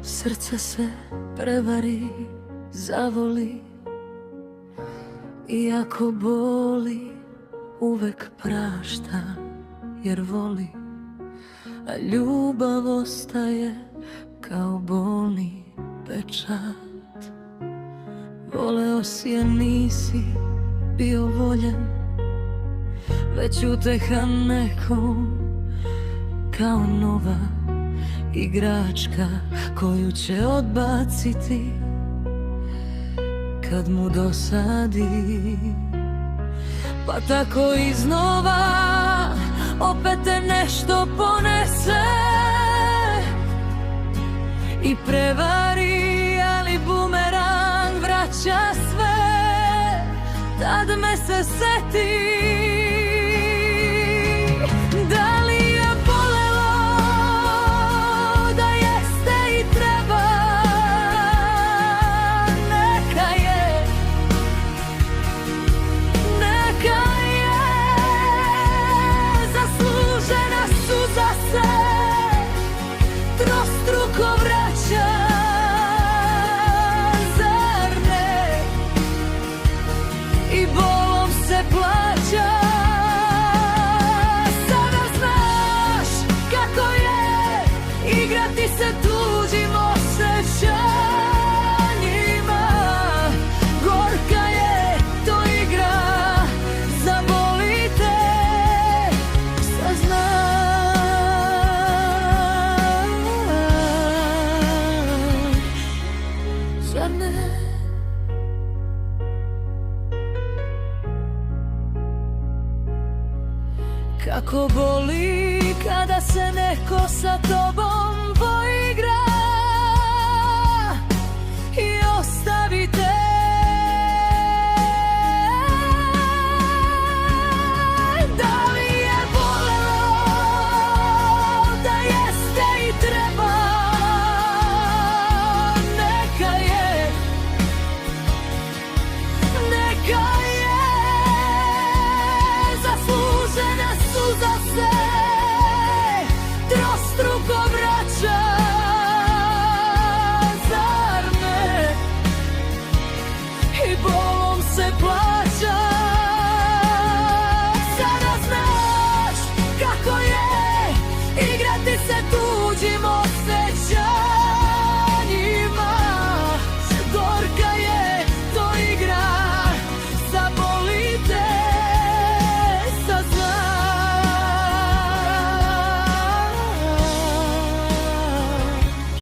Srce se prevari, zavoli, iako boli, uvek prašta jer voli, a ljubav ostaje kao bolni pečat. Voleo si je nisi bio voljen, već uteha nekom kao nova igračka koju će odbaciti kad mu dosadi. Pa tako iznova opet te nešto ponese i prevari, ali bumerang vraća sve. Tad me se seti, da li je bolelo, da jeste i treba. Neka je, zaslužena suza se trostruko vraća. Zar ne? I bolom se plaća. Sada znaš kako je igrati se tuđim osjećanjima. Gorka je to igra, zaboli te, saznaš. Zar ne? Kako boli kada se neko sa tobom